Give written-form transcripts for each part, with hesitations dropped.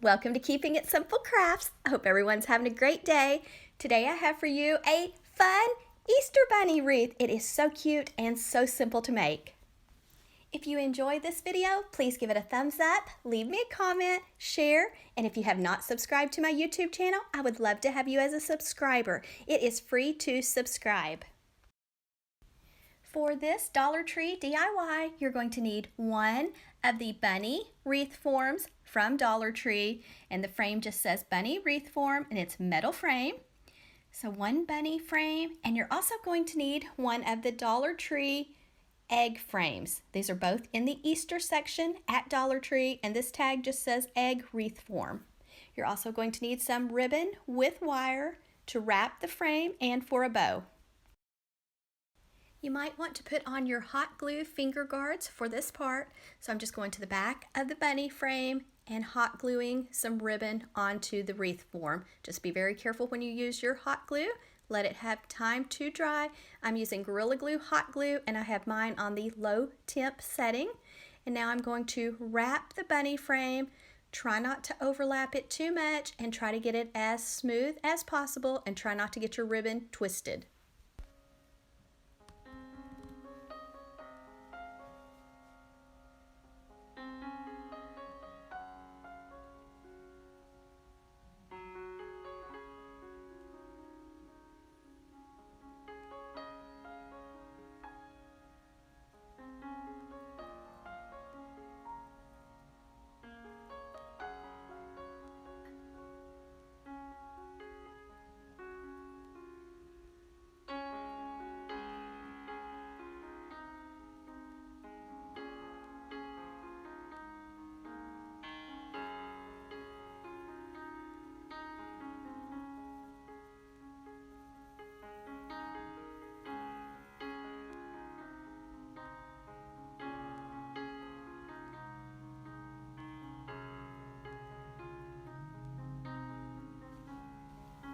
Welcome to Keeping It Simple Crafts. I hope everyone's having a great day. Today I have for you a fun Easter bunny wreath. It is so cute and so simple to make. If you enjoyed this video, please give it a thumbs up, leave me a comment, share, and if you have not subscribed to my YouTube channel, I would love to have you as a subscriber. It is free to subscribe. For this Dollar Tree DIY, you're going to need one of the bunny wreath forms from Dollar Tree, and the frame just says bunny wreath form, and it's metal frame. So one bunny frame, and you're also going to need one of the Dollar Tree egg frames. These are both in the Easter section at Dollar Tree, and this tag just says egg wreath form. You're also going to need some ribbon with wire to wrap the frame and for a bow. You might want to put on your hot glue finger guards for this part, so I'm just going to the back of the bunny frame and hot gluing some ribbon onto the wreath form. Just be very careful when you use your hot glue. Let it have time to dry. I'm using Gorilla Glue hot glue, and I have mine on the low temp setting. And now I'm going to wrap the bunny frame. Try not to overlap it too much and try to get it as smooth as possible, and try not to get your ribbon twisted.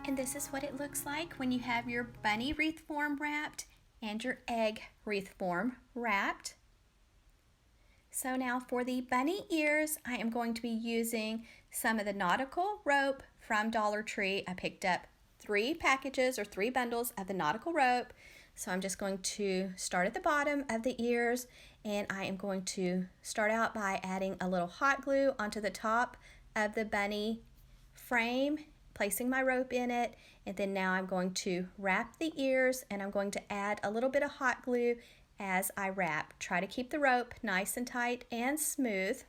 And this is what it looks like when you have your bunny wreath form wrapped and your egg wreath form wrapped. So now for the bunny ears, I am going to be using some of the nautical rope from Dollar Tree. I picked up 3 packages or 3 bundles of the nautical rope. So I'm just going to start at the bottom of the ears, and I am going to start out by adding a little hot glue onto the top of the bunny frame, placing my rope in it, and then now I'm going to wrap the ears, and I'm going to add a little bit of hot glue as I wrap. Try to keep the rope nice and tight and smooth.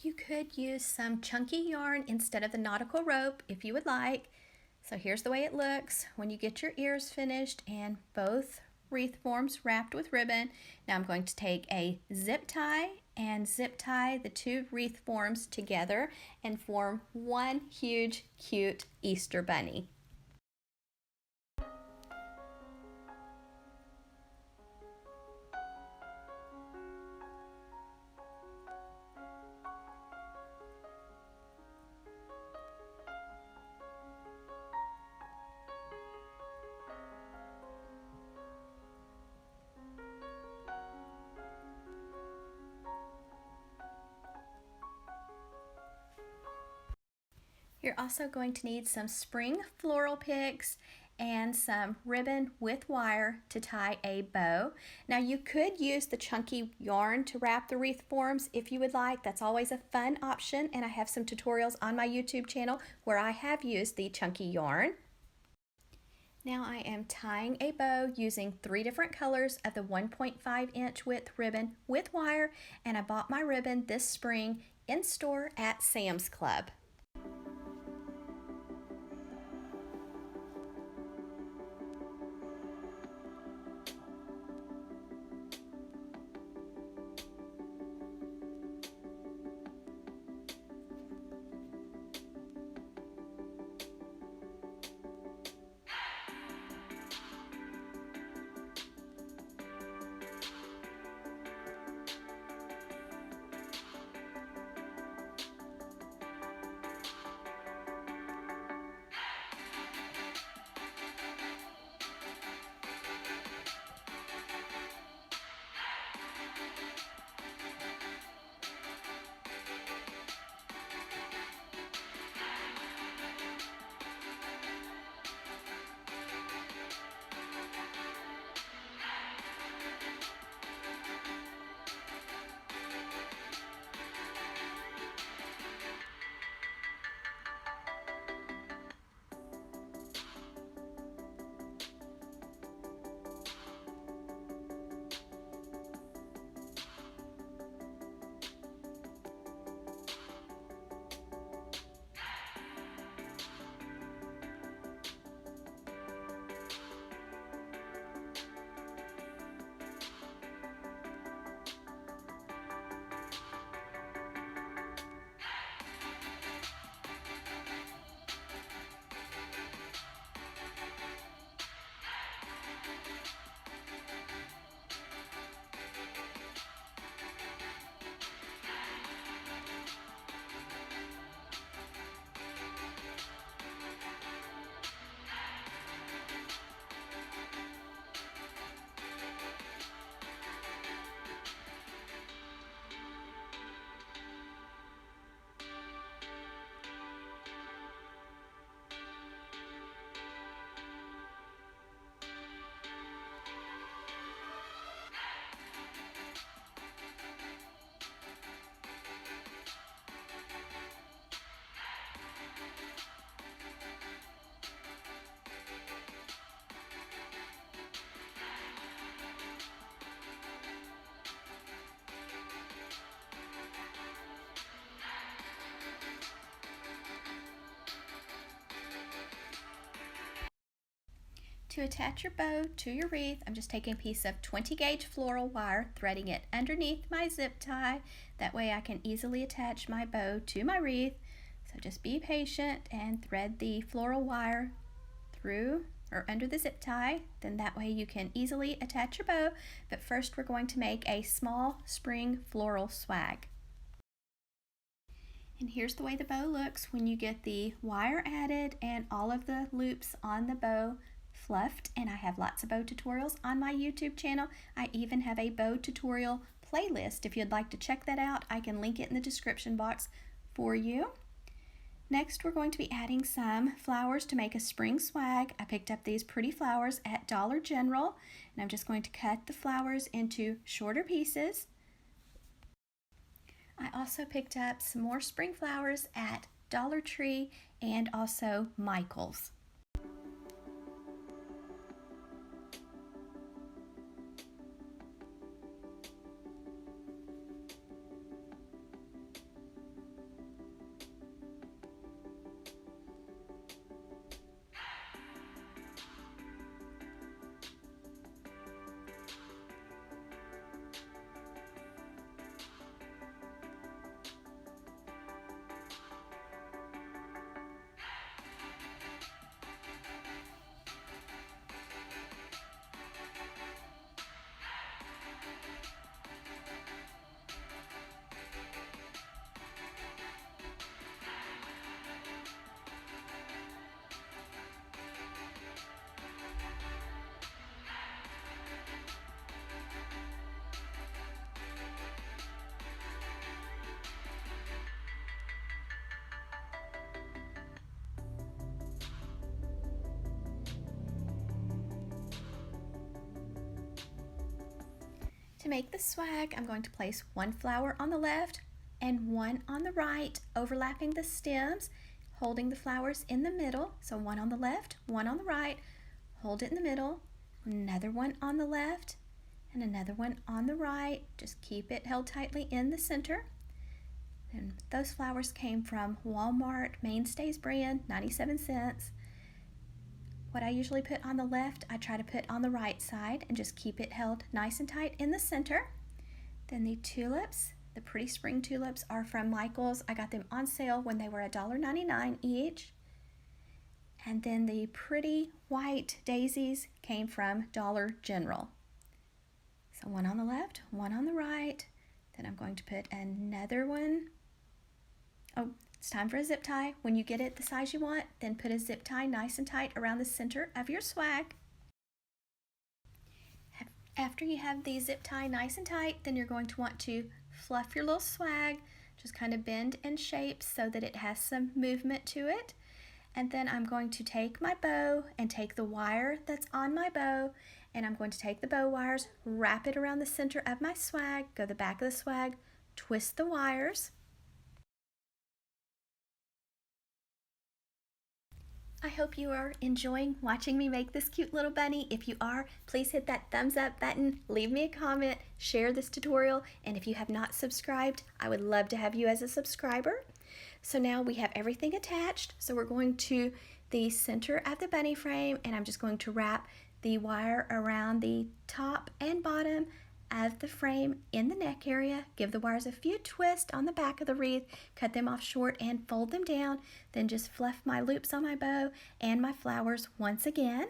You could use some chunky yarn instead of the nautical rope if you would like. So here's the way it looks when you get your ears finished and both wreath forms wrapped with ribbon. Now I'm going to take a zip tie and zip tie the 2 wreath forms together and form one huge cute Easter bunny. You're also going to need some spring floral picks and some ribbon with wire to tie a bow. Now you could use the chunky yarn to wrap the wreath forms if you would like. That's always a fun option, and I have some tutorials on my YouTube channel where I have used the chunky yarn. Now I am tying a bow using 3 different colors of the 1.5-inch width ribbon with wire, and I bought my ribbon this spring in store at Sam's Club. To attach your bow to your wreath, I'm just taking a piece of 20 gauge floral wire, threading it underneath my zip tie. That way I can easily attach my bow to my wreath. So just be patient and thread the floral wire through or under the zip tie. Then that way you can easily attach your bow. But first we're going to make a small spring floral swag. And here's the way the bow looks when you get the wire added and all of the loops on the bow fluffed. And I have lots of bow tutorials on my YouTube channel. I even have a bow tutorial playlist. If you'd like to check that out, I can link it in the description box for you. Next, we're going to be adding some flowers to make a spring swag. I picked up these pretty flowers at Dollar General, and I'm just going to cut the flowers into shorter pieces. I also picked up some more spring flowers at Dollar Tree and also Michael's. To make the swag, I'm going to place one flower on the left and one on the right, overlapping the stems, holding the flowers in the middle. So one on the left, one on the right, hold it in the middle, another one on the left, and another one on the right. Just keep it held tightly in the center. And those flowers came from Walmart Mainstays brand, 97 cents. What I usually put on the left, I try to put on the right side and just keep it held nice and tight in the center. Then the tulips, the pretty spring tulips, are from Michael's. I got them on sale when they were $1.99 each. And then the pretty white daisies came from Dollar General. So one on the left, one on the right. Then I'm going to put another one. Oh, it's time for a zip tie. When you get it the size you want, then put a zip tie nice and tight around the center of your swag. After you have the zip tie nice and tight, then you're going to want to fluff your little swag. Just kind of bend and shape so that it has some movement to it. And then I'm going to take my bow and take the wire that's on my bow, and I'm going to take the bow wires, wrap it around the center of my swag, go the back of the swag, twist the wires. I hope you are enjoying watching me make this cute little bunny. If you are, please hit that thumbs up button, leave me a comment, share this tutorial, and if you have not subscribed, I would love to have you as a subscriber. So now we have everything attached. So we're going to the center of the bunny frame, and I'm just going to wrap the wire around the top and bottom of the frame in the neck area. Give the wires a few twists on the back of the wreath, cut them off short and fold them down. Then just fluff my loops on my bow and my flowers once again.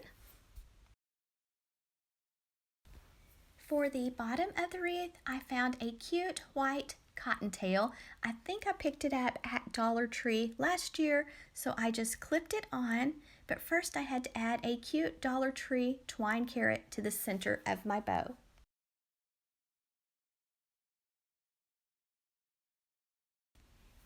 For the bottom of the wreath, I found a cute white cottontail. I think I picked it up at Dollar Tree last year, so I just clipped it on. But first I had to add a cute Dollar Tree twine carrot to the center of my bow.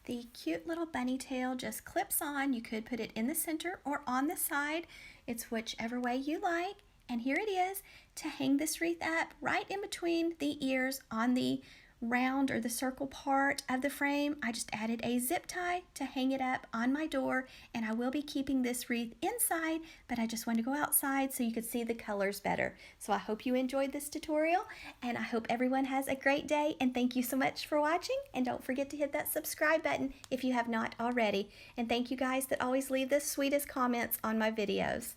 The cute little bunny tail just clips on. You could put it in the center or on the side. It's whichever way you like. And here it is to hang this wreath up right in between the ears on the round or the circle part of the frame. I just added a zip tie to hang it up on my door, and I will be keeping this wreath inside, but I just wanted to go outside so you could see the colors better. So I hope you enjoyed this tutorial, and I hope everyone has a great day, and thank you so much for watching, and don't forget to hit that subscribe button if you have not already. And thank you guys that always leave the sweetest comments on my videos.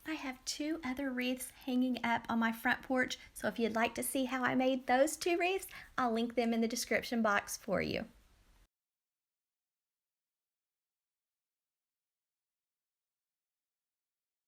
I have two other wreaths hanging up on my front porch, so if you'd like to see how I made those two wreaths, I'll link them in the description box for you.